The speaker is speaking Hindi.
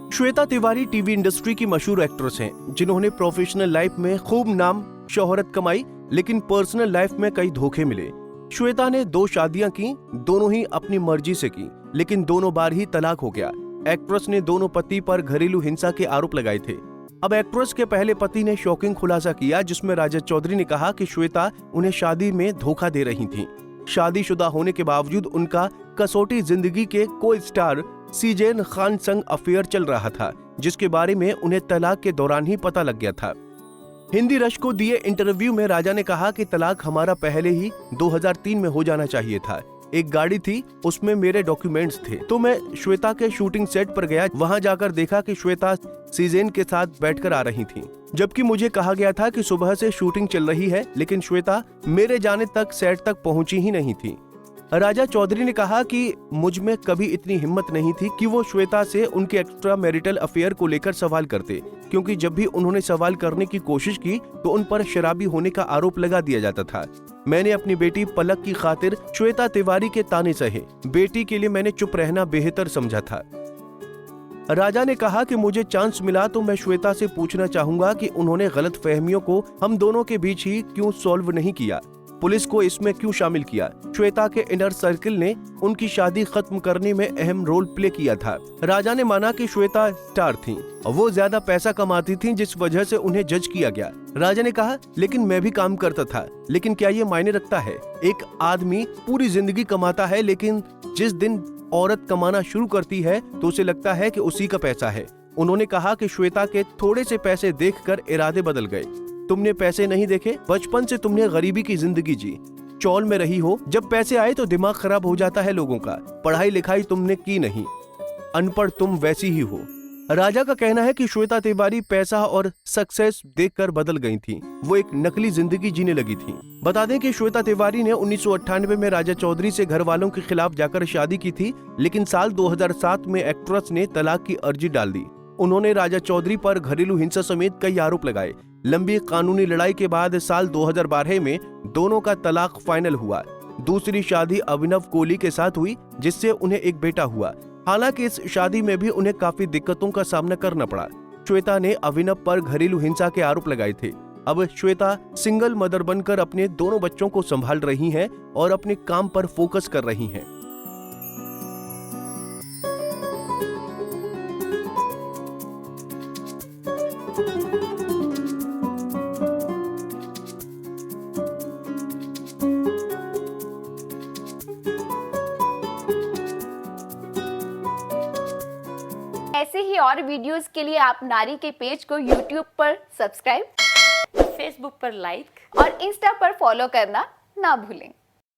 श्वेता तिवारी टीवी इंडस्ट्री की मशहूर एक्ट्रेस हैं, जिन्होंने प्रोफेशनल लाइफ में खूब नाम शोहरत कमाई, लेकिन पर्सनल लाइफ में कई धोखे मिले। श्वेता ने 2 शादियां की, दोनों ही अपनी मर्जी से की, लेकिन दोनों बार ही तलाक हो गया। एक्ट्रेस ने दोनों पति पर घरेलू हिंसा के आरोप लगाए थे। अब एक्ट्रेस के पहले पति ने शॉकिंग खुलासा किया, जिसमें राजा चौधरी ने कहा कि श्वेता उन्हें शादी में धोखा दे रही थी। शादीशुदा होने के बावजूद उनका कसौटी जिंदगी के को स्टार सीजेन खान संग अफेयर चल रहा था, जिसके बारे में उन्हें तलाक के दौरान ही पता लग गया था। हिंदी रश को दिए इंटरव्यू में राजा ने कहा कि तलाक हमारा पहले ही 2003 में हो जाना चाहिए था। एक गाड़ी थी, उसमें मेरे डॉक्यूमेंट्स थे, तो मैं श्वेता के शूटिंग सेट पर गया। वहां जाकर देखा कि श्वेता सीजेन के साथ बैठकर आ रही थी, जबकि मुझे कहा गया था कि सुबह से शूटिंग चल रही है, लेकिन श्वेता मेरे जाने तक सेट तक पहुंची ही नहीं थी। राजा चौधरी ने कहा कि मुझ में कभी इतनी हिम्मत नहीं थी कि वो श्वेता से उनके एक्स्ट्रा मैरिटल अफेयर को लेकर सवाल करते, क्योंकि जब भी उन्होंने सवाल करने की कोशिश की तो उन पर शराबी होने का आरोप लगा दिया जाता था। मैंने अपनी बेटी पलक की खातिर श्वेता तिवारी के ताने सहे। बेटी के लिए मैंने चुप रहना बेहतर समझा था। राजा ने कहा कि मुझे चांस मिला तो मैं श्वेता से पूछना चाहूंगा कि उन्होंने गलत फहमियों को हम दोनों के बीच ही क्यों सॉल्व नहीं किया, पुलिस को इसमें क्यों शामिल किया। श्वेता के इनर सर्किल ने उनकी शादी खत्म करने में अहम रोल प्ले किया था। राजा ने माना कि श्वेता स्टार थी, वो ज्यादा पैसा कमाती थी, जिस वजह से उन्हें जज किया गया। राजा ने कहा, लेकिन मैं भी काम करता था, लेकिन क्या ये मायने रखता है? एक आदमी पूरी जिंदगी कमाता है, लेकिन जिस दिन औरत कमाना शुरू करती है तो उसे लगता है कि उसी का पैसा है। उन्होंने कहा कि श्वेता के थोड़े से पैसे देखकर इरादे बदल गए। तुमने पैसे नहीं देखे, बचपन से तुमने गरीबी की जिंदगी जी, चौल में रही हो। जब पैसे आए तो दिमाग खराब हो जाता है लोगों का। पढ़ाई लिखाई तुमने की नहीं, अनपढ़ तुम वैसी ही हो। राजा का कहना है कि श्वेता तिवारी पैसा और सक्सेस देखकर बदल गई थी, वो एक नकली जिंदगी जीने लगी थी। बता दें कि श्वेता तिवारी ने 1998 में राजा चौधरी से घर वालों के खिलाफ जाकर शादी की थी, लेकिन साल 2007 में एक्ट्रेस ने तलाक की अर्जी डाल दी। उन्होंने राजा चौधरी पर घरेलू हिंसा समेत कई आरोप लगाए। लंबी कानूनी लड़ाई के बाद साल 2012 में दोनों का तलाक फाइनल हुआ। दूसरी शादी अभिनव कोहली के साथ हुई, जिससे उन्हें एक बेटा हुआ। हालांकि इस शादी में भी उन्हें काफी दिक्कतों का सामना करना पड़ा। श्वेता ने अभिनव पर घरेलू हिंसा के आरोप लगाए थे। अब श्वेता सिंगल मदर बनकर अपने दोनों बच्चों को संभाल रही हैं और अपने काम पर फोकस कर रही हैं। ऐसे ही और वीडियोस के लिए आप नारी के पेज को YouTube पर सब्सक्राइब, फेसबुक पर लाइक और इंस्टा पर फॉलो करना ना भूलें।